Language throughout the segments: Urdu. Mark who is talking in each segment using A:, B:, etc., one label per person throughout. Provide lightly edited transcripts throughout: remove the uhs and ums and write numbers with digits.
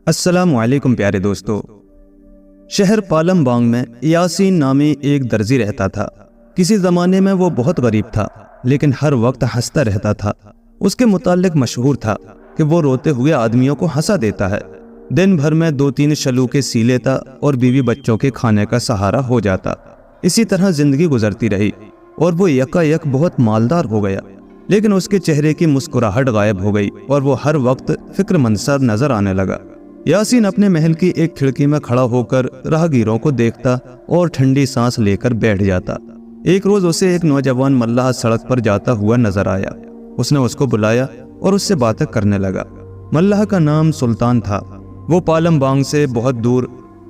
A: السلام علیکم پیارے دوستو۔ شہر پالم بانگ میں یاسین نامی ایک درزی رہتا تھا۔ کسی زمانے میں وہ بہت غریب تھا، لیکن ہر وقت ہنستا رہتا تھا۔ اس کے متعلق مشہور تھا کہ وہ روتے ہوئے آدمیوں کو ہنسا دیتا ہے۔ دن بھر میں 2-3 شلوکے سی لیتا اور بیوی بچوں کے کھانے کا سہارا ہو جاتا۔ اسی طرح زندگی گزرتی رہی اور وہ یکا یک بہت مالدار ہو گیا، لیکن اس کے چہرے کی مسکراہٹ غائب ہو گئی اور وہ ہر وقت فکر مند سا نظر آنے لگا۔ یاسین اپنے محل کی ایک کھڑکی میں کھڑا ہو کر راہگیروں کو دیکھتا اور ٹھنڈی سانس لے کر بیٹھ جاتا۔ ایک روز اسے ایک نوجوان ملاح سڑک پر جاتا ہوا نظر آیا۔ اس نے اس کو بلایا اور اس سے باتیں کرنے لگا۔ ملاح کا نام سلطان تھا۔ وہ پالم بانگ سے بہت دور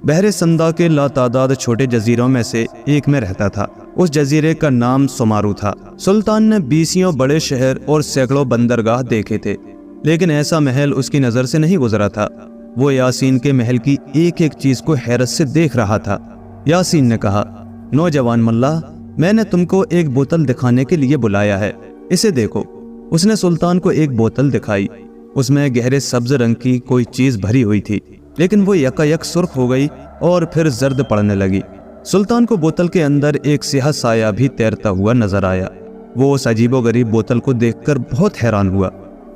A: بحر سندا کے لاتعداد چھوٹے جزیروں میں سے ایک میں رہتا تھا۔ اس جزیرے کا نام سمارو تھا۔ سلطان نے 20 بڑے شہر اور سینکڑوں بندرگاہ دیکھے تھے، لیکن ایسا محل اس کی نظر سے نہیں گزرا تھا۔ وہ یاسین کے محل کی ایک ایک چیز کو حیرت سے دیکھ رہا تھا۔ یاسین نے کہا، نوجوان ملاح، میں نے تم کو ایک بوتل دکھانے کے لیے بلایا ہے، اسے دیکھو۔ اس نے سلطان کو ایک بوتل دکھائی۔ اس میں گہرے سبز رنگ کی کوئی چیز بھری ہوئی تھی، لیکن وہ یکا یک سرخ ہو گئی اور پھر زرد پڑنے لگی۔ سلطان کو بوتل کے اندر ایک سیاہ سایہ بھی تیرتا ہوا نظر آیا۔ وہ اس عجیب و غریب بوتل کو دیکھ کر بہت حیران ہوا۔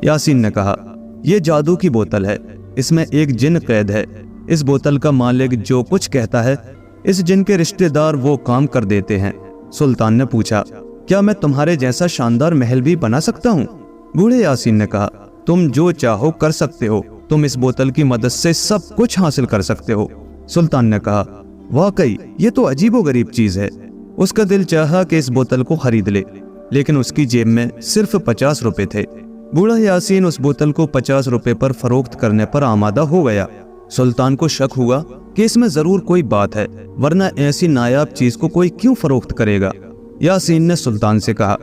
A: یاسین نے کہا، یہ جادو کی بوتل ہے، اس میں ایک جن قید ہے۔ اس بوتل کا مالک جو کچھ کہتا ہے، اس جن کے رشتہ دار وہ کام کر دیتے ہیں۔ سلطان نے پوچھا، کیا میں تمہارے جیسا شاندار محل بھی بنا سکتا ہوں؟ بوڑھے یاسین نے کہا، تم جو چاہو کر سکتے ہو، تم اس بوتل کی مدد سے سب کچھ حاصل کر سکتے ہو۔ سلطان نے کہا، واقعی یہ تو عجیب و غریب چیز ہے۔ اس کا دل چاہا کہ اس بوتل کو خرید لے، لیکن اس کی جیب میں صرف 50 روپے تھے۔ بوڑھا یاسین اس بوتل کو 50 روپے پر فروخت کرنے پر آمادہ ہو گیا۔ سلطان کو شک ہوا کہ اس میں ضرور کوئی بات ہے، ورنہ ایسی نایاب چیز کو کوئی کیوں فروخت کرے گا۔ یاسین نے سلطان سے کہا،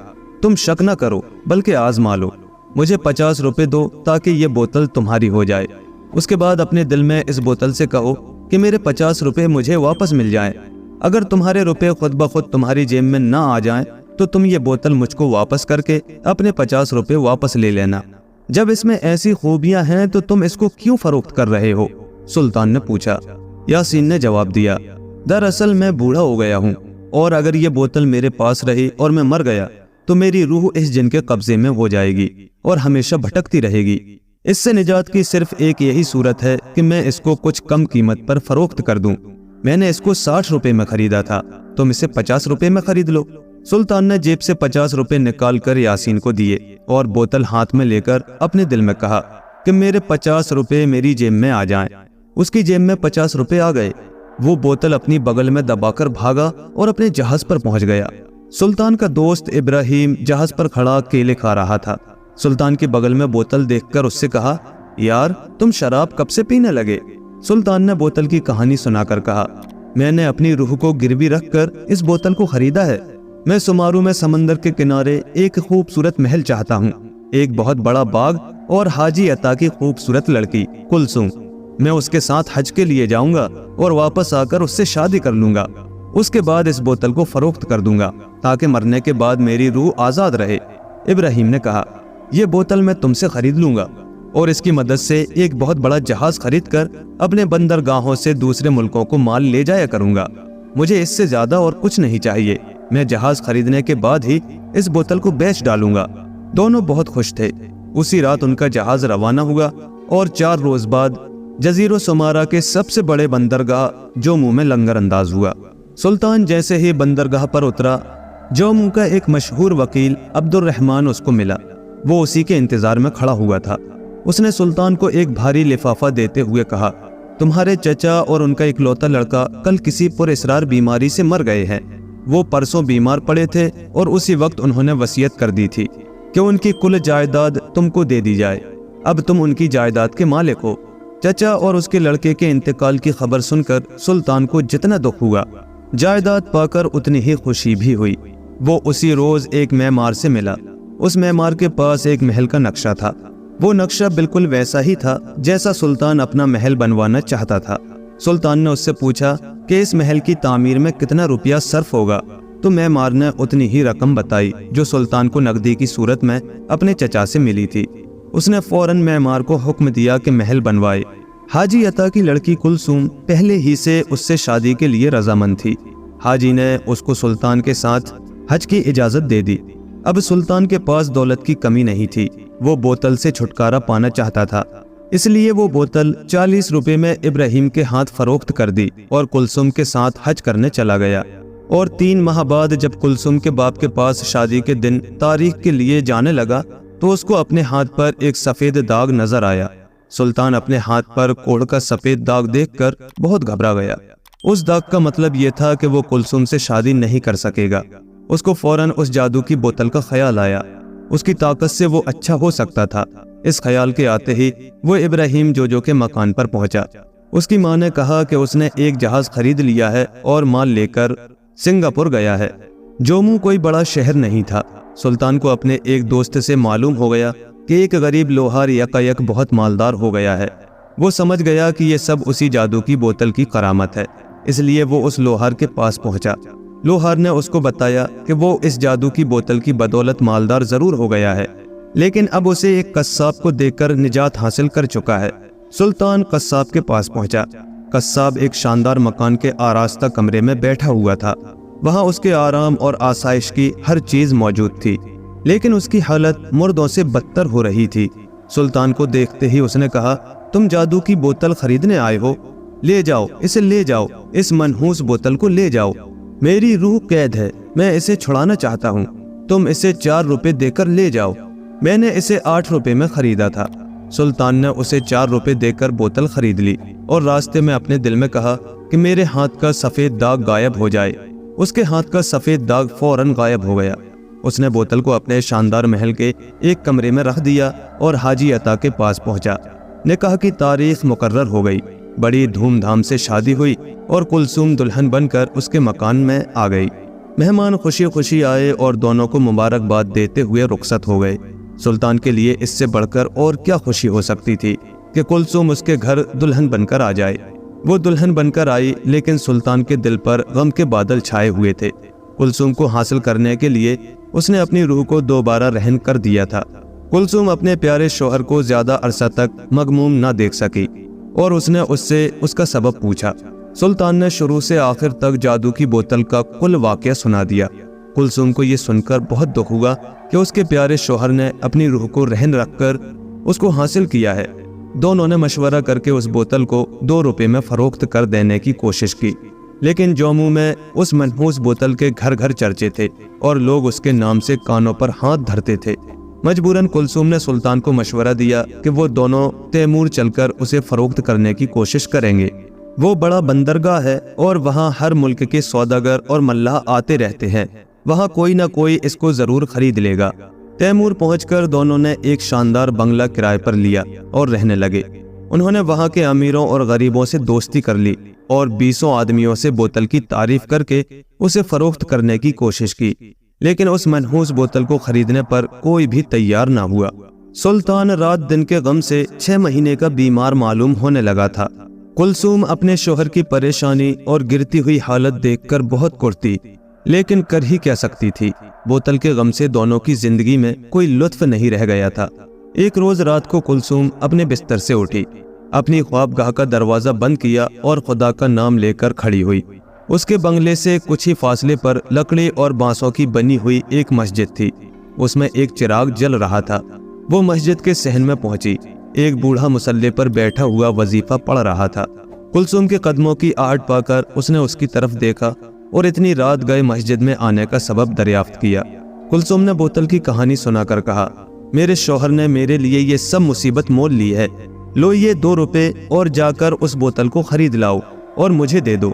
A: تم شک نہ کرو بلکہ آزما لو، مجھے 50 روپے دو تاکہ یہ بوتل تمہاری ہو جائے۔ اس کے بعد اپنے دل میں اس بوتل سے کہو کہ میرے 50 روپے مجھے واپس مل جائیں۔ اگر تمہارے روپے خود بخود تمہاری جیب میں نہ آ جائیں تو تم یہ بوتل مجھ کو واپس کر کے اپنے 50 روپے واپس لے لینا۔ جب اس میں ایسی خوبیاں ہیں تو تم اس کو کیوں فروخت کر رہے ہو؟ سلطان نے پوچھا۔ یاسین نے جواب دیا، دراصل میں بوڑھا ہو گیا ہوں، اور اگر یہ بوتل میرے پاس رہی اور میں مر گیا تو میری روح اس جن کے قبضے میں ہو جائے گی اور ہمیشہ بھٹکتی رہے گی۔ اس سے نجات کی صرف ایک یہی صورت ہے کہ میں اس کو کچھ کم قیمت پر فروخت کر دوں۔ میں نے اس کو 60 روپے میں خریدا تھا، تم اسے 50 روپے میں خرید لو۔ سلطان نے جیب سے 50 روپے نکال کر یاسین کو دیے اور بوتل ہاتھ میں لے کر اپنے دل میں کہا کہ میرے 50 روپے میری جیب میں آ جائیں۔ اس کی جیب میں 50 روپے آ گئے۔ وہ بوتل اپنی بغل میں دبا کر بھاگا اور اپنے جہاز پر پہنچ گیا۔ سلطان کا دوست ابراہیم جہاز پر کھڑا کیلے کھا رہا تھا۔ سلطان کے بغل میں بوتل دیکھ کر اس سے کہا، یار تم شراب کب سے پینے لگے؟ سلطان نے بوتل کی کہانی سنا کر کہا، میں نے اپنی روح کو گروی رکھ کر اس بوتل کو خریدا ہے۔ میں سمارو میں سمندر کے کنارے ایک خوبصورت محل چاہتا ہوں، ایک بہت بڑا باغ اور حاجی عطا کی خوبصورت لڑکی کلثوم۔ میں اس کے ساتھ حج کے لیے جاؤں گا اور واپس آ کر اس سے شادی کر لوں گا۔ اس کے بعد اس بوتل کو فروخت کر دوں گا تاکہ مرنے کے بعد میری روح آزاد رہے۔ ابراہیم نے کہا، یہ بوتل میں تم سے خرید لوں گا اور اس کی مدد سے ایک بہت بڑا جہاز خرید کر اپنے بندرگاہوں سے دوسرے ملکوں کو مال لے جایا کروں گا۔ مجھے اس سے زیادہ اور کچھ نہیں چاہیے۔ میں جہاز خریدنے کے بعد ہی اس بوتل کو بیچ ڈالوں گا۔ دونوں بہت خوش تھے۔ اسی رات ان کا جہاز روانہ ہوا اور 4 روز بعد جزیرہ سمارا کے سب سے بڑے بندرگاہ جومو میں لنگر انداز ہوا۔ سلطان جیسے ہی بندرگاہ پر اترا، جومو کا ایک مشہور وکیل عبد الرحمن اس کو ملا۔ وہ اسی کے انتظار میں کھڑا ہوا تھا۔ اس نے سلطان کو ایک بھاری لفافہ دیتے ہوئے کہا، تمہارے چچا اور ان کا اکلوتا لڑکا کل کسی پر اسرار بیماری سے مر گئے ہیں۔ وہ پرسوں بیمار پڑے تھے اور اسی وقت انہوں نے وصیت کر دی تھی کہ ان کی کل جائیداد تم کو دے دی جائے۔ اب تم ان کی جائیداد کے مالک ہو۔ چچا اور اس کے لڑکے کے انتقال کی خبر سن کر سلطان کو جتنا دکھ ہوا، جائیداد پا کر اتنی ہی خوشی بھی ہوئی۔ وہ اسی روز ایک معمار سے ملا۔ اس معمار کے پاس ایک محل کا نقشہ تھا۔ وہ نقشہ بالکل ویسا ہی تھا جیسا سلطان اپنا محل بنوانا چاہتا تھا۔ سلطان نے اس سے پوچھا کہ اس محل کی تعمیر میں کتنا روپیہ صرف ہوگا، تو معمار نے اتنی ہی رقم بتائی جو سلطان کو نقدی کی صورت میں اپنے چچا سے ملی تھی۔ اس نے فوراً معمار کو حکم دیا کہ محل بنوائے۔ حاجی عطا کی لڑکی کلثوم پہلے ہی سے اس سے شادی کے لیے رضامند تھی۔ حاجی نے اس کو سلطان کے ساتھ حج کی اجازت دے دی۔ اب سلطان کے پاس دولت کی کمی نہیں تھی، وہ بوتل سے چھٹکارا پانا چاہتا تھا، اس لیے وہ بوتل 40 روپے میں ابراہیم کے ہاتھ فروخت کر دی اور کلثوم کے ساتھ حج کرنے چلا گیا۔ اور 3 ماہ بعد جب کلثوم کے باپ کے پاس شادی کے دن تاریخ کے لیے جانے لگا تو اس کو اپنے ہاتھ پر ایک سفید داغ نظر آیا۔ سلطان اپنے ہاتھ پر کوڑھ کا سفید داغ دیکھ کر بہت گھبرا گیا۔ اس داغ کا مطلب یہ تھا کہ وہ کلثوم سے شادی نہیں کر سکے گا۔ اس کو فوراً اس جادو کی بوتل کا خیال آیا، اس کی طاقت سے وہ اچھا ہو سکتا تھا۔ اس خیال کے آتے ہی وہ ابراہیم جوجو کے مکان پر پہنچا۔ اس کی ماں نے کہا کہ اس نے ایک جہاز خرید لیا ہے اور مال لے کر سنگاپور گیا ہے۔ جومو کوئی بڑا شہر نہیں تھا۔ سلطان کو اپنے ایک دوست سے معلوم ہو گیا کہ ایک غریب لوہار یکایک بہت مالدار ہو گیا ہے۔ وہ سمجھ گیا کہ یہ سب اسی جادو کی بوتل کی کرامت ہے، اس لیے وہ اس لوہار کے پاس پہنچا۔ لوہار نے اس کو بتایا کہ وہ اس جادو کی بوتل کی بدولت مالدار ضرور ہو گیا ہے، لیکن اب اسے ایک قصاب کو دیکھ کر نجات حاصل کر چکا ہے۔ سلطان قصاب کے پاس پہنچا۔ قصاب ایک شاندار مکان کے آراستہ کمرے میں بیٹھا ہوا تھا۔ وہاں اس کے آرام اور آسائش کی ہر چیز موجود تھی، لیکن اس کی حالت مردوں سے بدتر ہو رہی تھی۔ سلطان کو دیکھتے ہی اس نے کہا، تم جادو کی بوتل خریدنے آئے ہو؟ لے جاؤ، اسے لے جاؤ، اس منحوس بوتل کو لے جاؤ۔ میری روح قید ہے، میں اسے چھڑانا چاہتا ہوں، تم اسے 4 روپے دے کر لے جاؤ۔ میں نے اسے 8 روپے میں خریدا تھا۔ سلطان نے اسے 4 روپے دے کر بوتل خرید لی اور راستے میں اپنے دل میں کہا کہ میرے ہاتھ کا سفید داغ غائب ہو جائے۔ اس کے ہاتھ کا سفید داغ فوراً غائب ہو گیا۔ اس نے بوتل کو اپنے شاندار محل کے ایک کمرے میں رکھ دیا اور حاجی عطا کے پاس پہنچا۔ نکاح کی تاریخ مقرر ہو گئی، بڑی دھوم دھام سے شادی ہوئی اور کلثوم دلہن بن کر اس کے مکان میں آ گئی۔ مہمان خوشی خوشی آئے اور دونوں کو مبارکباد دیتے ہوئے رخصت ہو گئے۔ سلطان کے لیے اس سے بڑھ کر اور کیا خوشی ہو سکتی تھی کہ کلثوم اس کے گھر دلہن بن کر آ جائے۔ وہ دلہن بن کر آئی، لیکن سلطان کے دل پر غم کے بادل چھائے ہوئے تھے۔ کلثوم کو حاصل کرنے کے لیے اس نے اپنی روح کو دوبارہ رہن کر دیا تھا۔ کلثوم اپنے پیارے شوہر کو زیادہ عرصہ تک مغموم نہ دیکھ سکی اور اس نے اس سے اس کا سبب پوچھا۔ سلطان نے شروع سے آخر تک جادو کی بوتل کا کل واقعہ سنا دیا۔ کلثوم کو یہ سن کر بہت دکھ ہوا کہ اس کے پیارے شوہر نے اپنی روح کو رہن رکھ کر اس کو حاصل کیا ہے۔ دونوں نے مشورہ کر کے اس بوتل کو 2 روپے میں فروخت کر دینے کی کوشش کی، لیکن جومو میں اس منحوس بوتل کے گھر گھر چرچے تھے اور لوگ اس کے نام سے کانوں پر ہاتھ دھرتے تھے۔ مجبوراً کلثوم نے سلطان کو مشورہ دیا کہ وہ دونوں تیمور چل کر اسے فروخت کرنے کی کوشش کریں گے۔ وہ بڑا بندرگاہ ہے اور وہاں ہر ملک کے سوداگر اور ملاح آتے رہتے ہیں، وہاں کوئی نہ کوئی اس کو ضرور خرید لے گا۔ تیمور پہنچ کر دونوں نے ایک شاندار بنگلہ کرائے پر لیا اور رہنے لگے۔ انہوں نے وہاں کے امیروں اور غریبوں سے دوستی کر لی اور 20 آدمیوں سے بوتل کی تعریف کر کے اسے فروخت کرنے کی کوشش کی، لیکن اس منحوس بوتل کو خریدنے پر کوئی بھی تیار نہ ہوا۔ سلطان رات دن کے غم سے 6 مہینے کا بیمار معلوم ہونے لگا تھا۔ کلثوم اپنے شوہر کی پریشانی اور گرتی ہوئی حالت دیکھ کر بہت کرتی، لیکن کر ہی کیا سکتی تھی۔ بوتل کے غم سے دونوں کی زندگی میں کوئی لطف نہیں رہ گیا تھا۔ ایک روز رات کو کلثوم اپنے بستر سے اٹھی، اپنی خوابگاہ کا دروازہ بند کیا اور خدا کا نام لے کر کھڑی ہوئی۔ اس کے بنگلے سے کچھ ہی فاصلے پر لکڑی اور بانسوں کی بنی ہوئی ایک مسجد تھی، اس میں ایک چراغ جل رہا تھا۔ وہ مسجد کے صحن میں پہنچی، ایک بوڑھا مصلی پر بیٹھا ہوا وظیفہ پڑھ رہا تھا۔ کلثوم کے قدموں کی آہٹ پا کر اس نے اس کی طرف دیکھا اور اتنی رات گئے مسجد میں آنے کا سبب دریافت کیا۔ کلثوم نے بوتل کی کہانی سنا کر کہا، میرے شوہر نے میرے لیے یہ سب مصیبت مول لی ہے، لو یہ 2 روپے اور جا کر اس بوتل کو خرید لاؤ اور مجھے دے دو،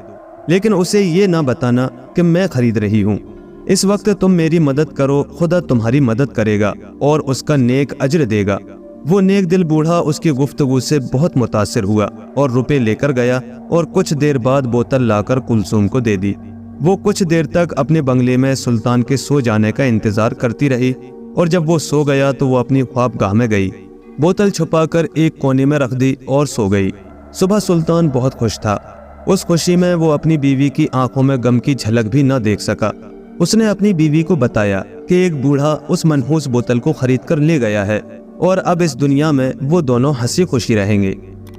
A: لیکن اسے یہ نہ بتانا کہ میں خرید رہی ہوں۔ اس وقت تم میری مدد کرو، خدا تمہاری مدد کرے گا اور اس کا نیک اجر دے گا۔ وہ نیک دل بوڑھا اس کی گفتگو سے بہت متاثر ہوا اور روپے لے کر گیا اور کچھ دیر بعد بوتل لا کر کلثوم کو دے دی۔ وہ کچھ دیر تک اپنے بنگلے میں سلطان کے سو جانے کا انتظار کرتی رہی اور جب وہ سو گیا تو وہ اپنی خوابگاہ میں گئی، بوتل چھپا کر ایک کونے میں رکھ دی اور سو گئی۔ صبح سلطان بہت خوش تھا، اس خوشی میں وہ اپنی بیوی کی آنکھوں میں غم کی جھلک بھی نہ دیکھ سکا۔ اس نے اپنی بیوی کو بتایا کہ ایک بوڑھا اس منحوس بوتل کو خرید کر لے گیا ہے اور اب اس دنیا میں وہ دونوں ہنسی خوشی رہیں گے۔